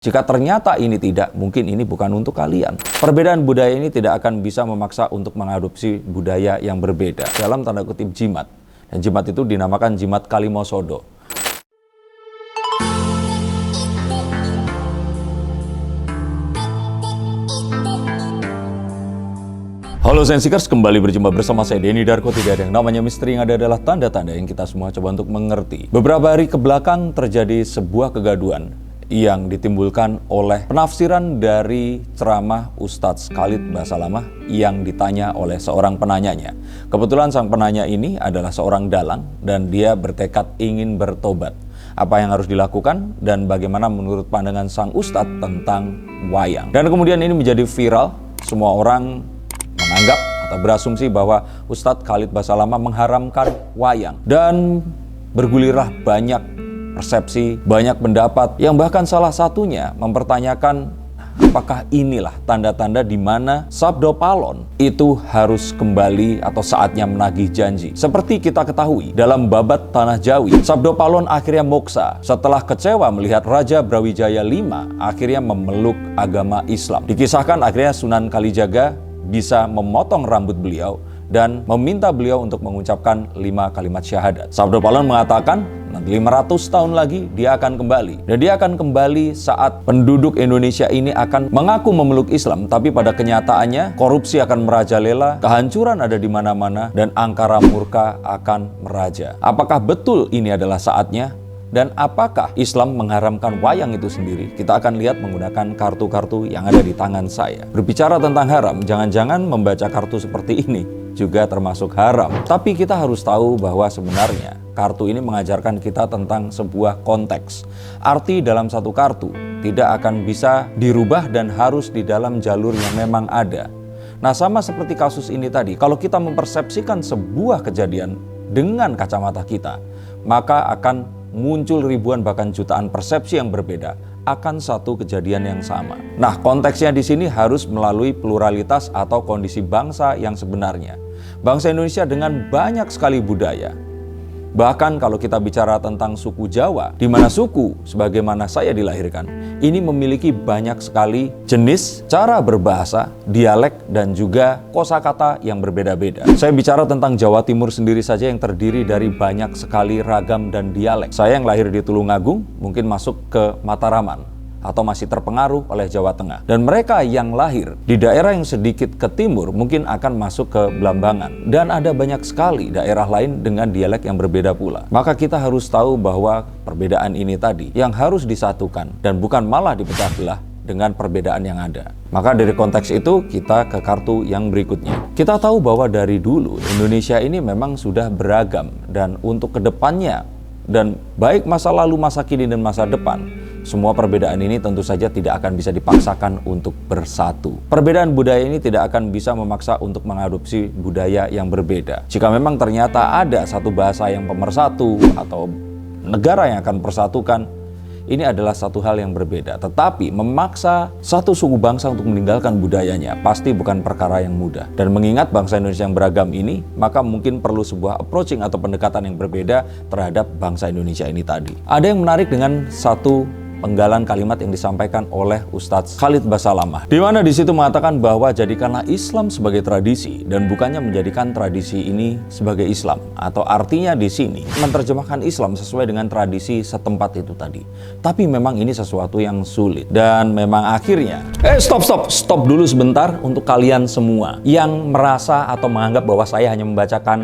Jika ternyata ini tidak, mungkin ini bukan untuk kalian. Perbedaan budaya ini tidak akan bisa memaksa untuk mengadopsi budaya yang berbeda. Dalam tanda kutip jimat. Dan jimat itu dinamakan jimat Kalimosodo. Halo Sensikers, kembali berjumpa bersama saya Denny Darko. Tidak ada yang namanya misteri, yang ada adalah tanda-tanda yang kita semua coba untuk mengerti. Beberapa hari kebelakang terjadi sebuah kegaduhan yang ditimbulkan oleh penafsiran dari ceramah Ustadz Khalid Basalamah yang ditanya oleh seorang penanyanya. Kebetulan sang penanya ini adalah seorang dalang dan dia bertekad ingin bertobat. Apa yang harus dilakukan dan bagaimana menurut pandangan sang Ustadz tentang wayang. Dan kemudian ini menjadi viral, semua orang menganggap atau berasumsi bahwa Ustadz Khalid Basalamah mengharamkan wayang. Dan bergulirlah banyak persepsi, banyak pendapat yang bahkan salah satunya mempertanyakan apakah inilah tanda-tanda di mana Sabdo Palon itu harus kembali atau saatnya menagih janji. Seperti kita ketahui dalam babat Tanah Jawi, Sabdo Palon akhirnya moksa setelah kecewa melihat Raja Brawijaya V akhirnya memeluk agama Islam. Dikisahkan akhirnya Sunan Kalijaga bisa memotong rambut beliau dan meminta beliau untuk mengucapkan 5 kalimat syahadat. Sabdo Palon mengatakan nanti 500 tahun lagi dia akan kembali. Dan dia akan kembali saat penduduk Indonesia ini akan mengaku memeluk Islam, tapi pada kenyataannya korupsi akan merajalela, kehancuran ada di mana-mana, dan angkara murka akan meraja. Apakah betul ini adalah saatnya? Dan apakah Islam mengharamkan wayang itu sendiri? Kita akan lihat menggunakan kartu-kartu yang ada di tangan saya. Berbicara tentang haram, jangan-jangan membaca kartu seperti ini juga termasuk haram. Tapi kita harus tahu bahwa sebenarnya kartu ini mengajarkan kita tentang sebuah konteks. Arti dalam satu kartu tidak akan bisa dirubah dan harus di dalam jalur yang memang ada. Nah, sama seperti kasus ini tadi, kalau kita mempersepsikan sebuah kejadian dengan kacamata kita, maka akan muncul ribuan bahkan jutaan persepsi yang berbeda akan satu kejadian yang sama. Nah, konteksnya di sini harus melalui pluralitas atau kondisi bangsa yang sebenarnya. Bangsa Indonesia dengan banyak sekali budaya. Bahkan kalau kita bicara tentang suku Jawa, di mana suku sebagaimana saya dilahirkan, ini memiliki banyak sekali jenis, cara berbahasa, dialek, dan juga kosakata yang berbeda-beda. Saya bicara tentang Jawa Timur sendiri saja yang terdiri dari banyak sekali ragam dan dialek. Saya yang lahir di Tulungagung mungkin masuk ke Mataraman atau masih terpengaruh oleh Jawa Tengah. Dan mereka yang lahir di daerah yang sedikit ke timur mungkin akan masuk ke Blambangan. Dan ada banyak sekali daerah lain dengan dialek yang berbeda pula. Maka kita harus tahu bahwa perbedaan ini tadi yang harus disatukan dan bukan malah dipecah belah dengan perbedaan yang ada. Maka dari konteks itu kita ke kartu yang berikutnya. Kita tahu bahwa dari dulu Indonesia ini memang sudah beragam, dan untuk kedepannya dan baik masa lalu, masa kini, dan masa depan, semua perbedaan ini tentu saja tidak akan bisa dipaksakan untuk bersatu. Perbedaan budaya ini tidak akan bisa memaksa untuk mengadopsi budaya yang berbeda. Jika memang ternyata ada satu bahasa yang pemersatu atau negara yang akan persatukan, ini adalah satu hal yang berbeda. Tetapi memaksa satu suku bangsa untuk meninggalkan budayanya pasti bukan perkara yang mudah. Dan mengingat bangsa Indonesia yang beragam ini, maka mungkin perlu sebuah approaching atau pendekatan yang berbeda terhadap bangsa Indonesia ini tadi. Ada yang menarik dengan satu penggalan kalimat yang disampaikan oleh Ustadz Khalid Basalamah, di mana di situ mengatakan bahwa jadikanlah Islam sebagai tradisi dan bukannya menjadikan tradisi ini sebagai Islam, atau artinya di sini menerjemahkan Islam sesuai dengan tradisi setempat itu tadi. Tapi memang ini sesuatu yang sulit dan memang akhirnya stop dulu sebentar untuk kalian semua yang merasa atau menganggap bahwa saya hanya membacakan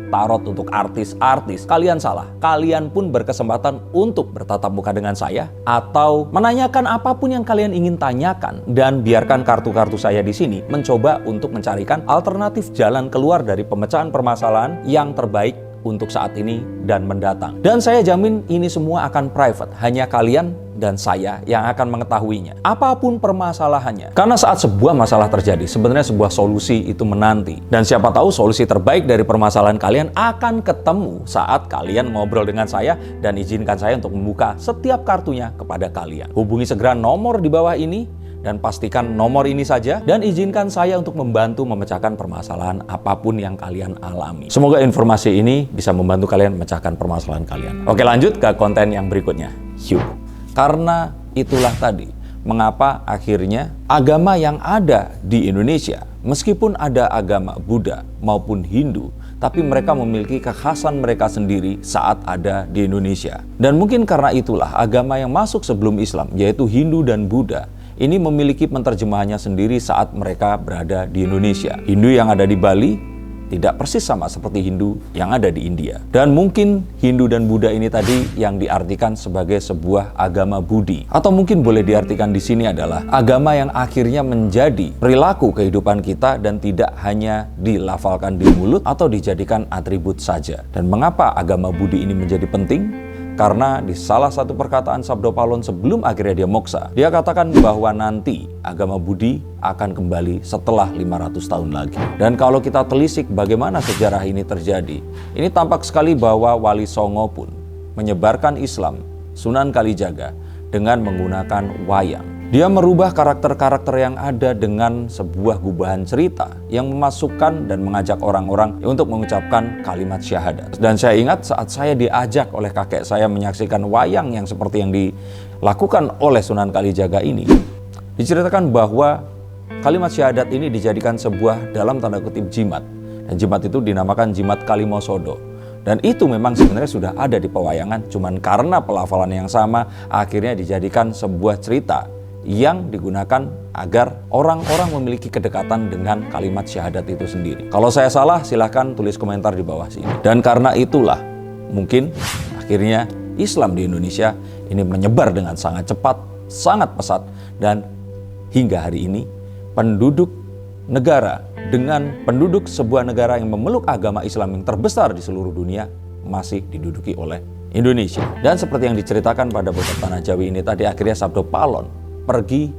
tarot untuk artis-artis. Kalian salah. Kalian pun berkesempatan untuk bertatap muka dengan saya atau menanyakan apapun yang kalian ingin tanyakan, dan biarkan kartu-kartu saya di sini mencoba untuk mencarikan alternatif jalan keluar dari pemecahan permasalahan yang terbaik untuk saat ini dan mendatang. Dan saya jamin ini semua akan private, hanya kalian dan saya yang akan mengetahuinya. Apapun permasalahannya. Karena saat sebuah masalah terjadi, sebenarnya sebuah solusi itu menanti. Dan siapa tahu solusi terbaik dari permasalahan kalian akan ketemu saat kalian ngobrol dengan saya dan izinkan saya untuk membuka setiap kartunya kepada kalian. Hubungi segera nomor di bawah ini dan pastikan nomor ini saja, dan izinkan saya untuk membantu memecahkan permasalahan apapun yang kalian alami. Semoga informasi ini bisa membantu kalian memecahkan permasalahan kalian. Oke, lanjut ke konten yang berikutnya. Yuk. Karena itulah tadi, mengapa akhirnya agama yang ada di Indonesia, meskipun ada agama Buddha maupun Hindu, tapi mereka memiliki kekhasan mereka sendiri saat ada di Indonesia. Dan mungkin karena itulah agama yang masuk sebelum Islam, yaitu Hindu dan Buddha, ini memiliki penerjemahannya sendiri saat mereka berada di Indonesia. Hindu yang ada di Bali tidak persis sama seperti Hindu yang ada di India. Dan mungkin Hindu dan Buddha ini tadi yang diartikan sebagai sebuah agama Budi. Atau mungkin boleh diartikan di sini adalah agama yang akhirnya menjadi perilaku kehidupan kita dan tidak hanya dilafalkan di mulut atau dijadikan atribut saja. Dan mengapa agama Budi ini menjadi penting? Karena di salah satu perkataan Sabdo Palon sebelum akhirnya dia moksa, dia katakan bahwa nanti agama Budi akan kembali setelah 500 tahun lagi. Dan kalau kita telisik bagaimana sejarah ini terjadi, ini tampak sekali bahwa Wali Songo pun menyebarkan Islam, Sunan Kalijaga, dengan menggunakan wayang. Dia merubah karakter-karakter yang ada dengan sebuah gubahan cerita yang memasukkan dan mengajak orang-orang untuk mengucapkan kalimat syahadat. Dan saya ingat saat saya diajak oleh kakek saya menyaksikan wayang yang seperti yang dilakukan oleh Sunan Kalijaga ini, diceritakan bahwa kalimat syahadat ini dijadikan sebuah dalam tanda kutip jimat. Dan jimat itu dinamakan jimat Kalimosodo. Dan itu memang sebenarnya sudah ada di pewayangan, cuman karena pelafalan yang sama akhirnya dijadikan sebuah cerita yang digunakan agar orang-orang memiliki kedekatan dengan kalimat syahadat itu sendiri. Kalau saya salah, silahkan tulis komentar di bawah sini. Dan karena itulah, mungkin akhirnya Islam di Indonesia ini menyebar dengan sangat cepat, sangat pesat, dan hingga hari ini penduduk negara dengan penduduk sebuah negara yang memeluk agama Islam yang terbesar di seluruh dunia masih diduduki oleh Indonesia. Dan seperti yang diceritakan pada bocah Tanah Jawi ini tadi, akhirnya Sabdo Palon pergi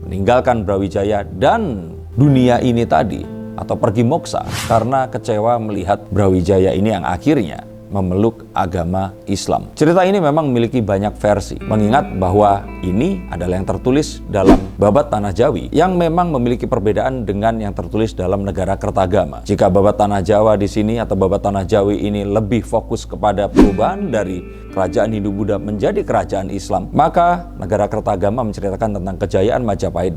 meninggalkan Brawijaya dan dunia ini tadi, atau pergi moksa karena kecewa melihat Brawijaya ini yang akhirnya memeluk agama Islam. Cerita ini memang memiliki banyak versi, mengingat bahwa ini adalah yang tertulis dalam Babat Tanah Jawi yang memang memiliki perbedaan dengan yang tertulis dalam Negara Kertagama. Jika Babat Tanah Jawa di sini atau Babat Tanah Jawi ini lebih fokus kepada perubahan dari kerajaan Hindu Buddha menjadi kerajaan Islam, maka Negara Kertagama menceritakan tentang kejayaan Majapahit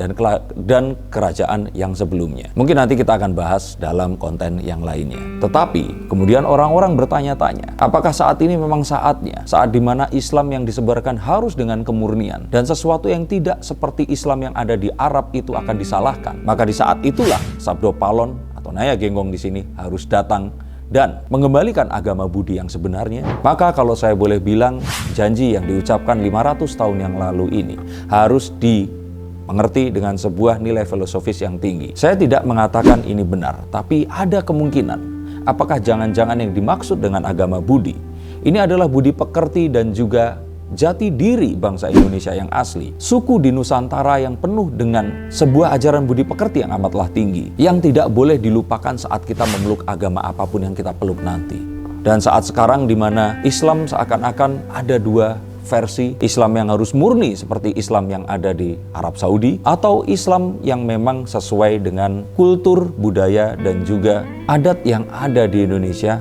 dan kerajaan yang sebelumnya. Mungkin nanti kita akan bahas dalam konten yang lainnya. Tetapi kemudian orang-orang bertanya-tanya, apakah saat ini memang saatnya, saat dimana Islam yang disebarkan harus dengan kemurnian dan sesuatu yang tidak seperti Islam yang ada di Arab itu akan disalahkan? Maka di saat itulah Sabdo Palon atau Naya Genggong di sini harus datang dan mengembalikan agama Budi yang sebenarnya. Maka kalau saya boleh bilang, janji yang diucapkan 500 tahun yang lalu ini harus dimengerti dengan sebuah nilai filosofis yang tinggi. Saya tidak mengatakan ini benar, tapi ada kemungkinan. Apakah jangan-jangan yang dimaksud dengan agama Budi ini adalah budi pekerti dan juga jati diri bangsa Indonesia yang asli, suku di Nusantara yang penuh dengan sebuah ajaran budi pekerti yang amatlah tinggi, yang tidak boleh dilupakan saat kita memeluk agama apapun yang kita peluk nanti. Dan saat sekarang di mana Islam seakan-akan ada dua versi, Islam yang harus murni seperti Islam yang ada di Arab Saudi, atau Islam yang memang sesuai dengan kultur, budaya, dan juga adat yang ada di Indonesia.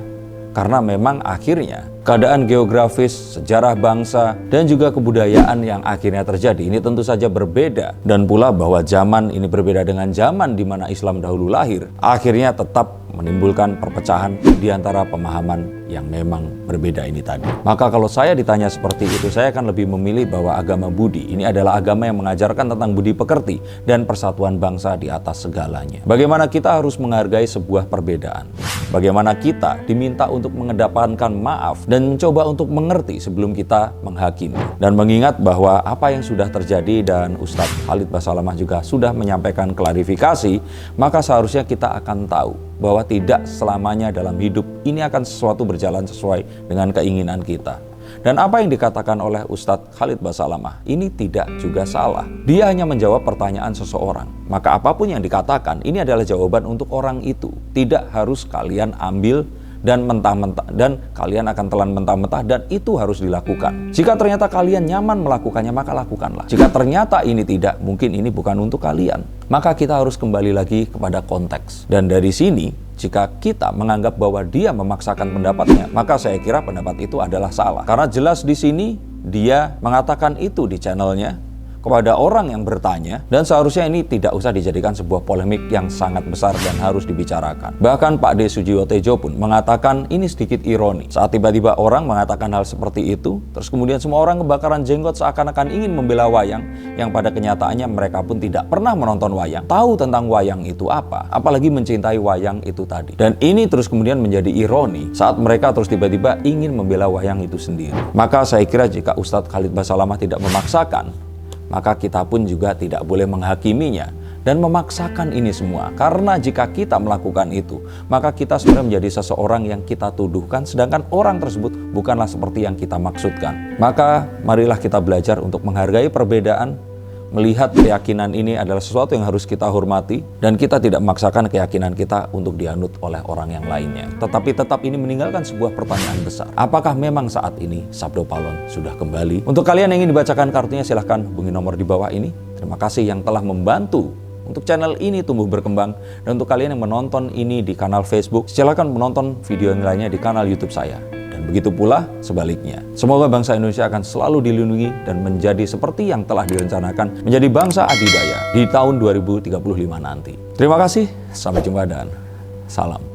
Karena memang akhirnya keadaan geografis, sejarah bangsa, dan juga kebudayaan yang akhirnya terjadi ini tentu saja berbeda. Dan pula bahwa zaman ini berbeda dengan zaman di mana Islam dahulu lahir, akhirnya tetap menimbulkan perpecahan di antara pemahaman yang memang berbeda ini tadi. Maka kalau saya ditanya seperti itu, saya akan lebih memilih bahwa agama Budi ini adalah agama yang mengajarkan tentang budi pekerti dan persatuan bangsa di atas segalanya. Bagaimana kita harus menghargai sebuah perbedaan. Bagaimana kita diminta untuk mengedepankan maaf dan mencoba untuk mengerti sebelum kita menghakimi. Dan mengingat bahwa apa yang sudah terjadi dan Ustadz Khalid Basalamah juga sudah menyampaikan klarifikasi, maka seharusnya kita akan tahu bahwa tidak selamanya dalam hidup ini akan sesuatu berjalan sesuai dengan keinginan kita. Dan apa yang dikatakan oleh Ustadz Khalid Basalamah ini tidak juga salah. Dia hanya menjawab pertanyaan seseorang. Maka apapun yang dikatakan ini adalah jawaban untuk orang itu. Tidak harus kalian ambil dan mentah-mentah, dan kalian akan telan mentah-mentah, dan itu harus dilakukan. Jika ternyata kalian nyaman melakukannya, maka lakukanlah. Jika ternyata ini tidak, mungkin ini bukan untuk kalian, maka kita harus kembali lagi kepada konteks. Dan dari sini, jika kita menganggap bahwa dia memaksakan pendapatnya, maka saya kira pendapat itu adalah salah. Karena jelas di sini dia mengatakan itu di channelnya, kepada orang yang bertanya, dan seharusnya ini tidak usah dijadikan sebuah polemik yang sangat besar dan harus dibicarakan. Bahkan Pak D. Sujiwotejo pun mengatakan ini sedikit ironi. Saat tiba-tiba orang mengatakan hal seperti itu, terus kemudian semua orang kebakaran jenggot seakan-akan ingin membela wayang, yang pada kenyataannya mereka pun tidak pernah menonton wayang, tahu tentang wayang itu apa, apalagi mencintai wayang itu tadi. Dan ini terus kemudian menjadi ironi saat mereka terus tiba-tiba ingin membela wayang itu sendiri. Maka saya kira jika Ustadz Khalid Basalamah tidak memaksakan, maka kita pun juga tidak boleh menghakiminya dan memaksakan ini semua. Karena jika kita melakukan itu, maka kita sebenarnya menjadi seseorang yang kita tuduhkan, sedangkan orang tersebut bukanlah seperti yang kita maksudkan. Maka marilah kita belajar untuk menghargai perbedaan, melihat keyakinan ini adalah sesuatu yang harus kita hormati, dan kita tidak memaksakan keyakinan kita untuk dianut oleh orang yang lainnya. Tetapi tetap ini meninggalkan sebuah pertanyaan besar. Apakah memang saat ini Sabdo Palon sudah kembali? Untuk kalian yang ingin dibacakan kartunya, silahkan hubungi nomor di bawah ini. Terima kasih yang telah membantu untuk channel ini tumbuh berkembang. Dan untuk kalian yang menonton ini di kanal Facebook, silahkan menonton video yang lainnya di kanal YouTube saya. Begitu pula sebaliknya. Semoga bangsa Indonesia akan selalu dilindungi dan menjadi seperti yang telah direncanakan menjadi bangsa adidaya di tahun 2035 nanti. Terima kasih, sampai jumpa dan salam.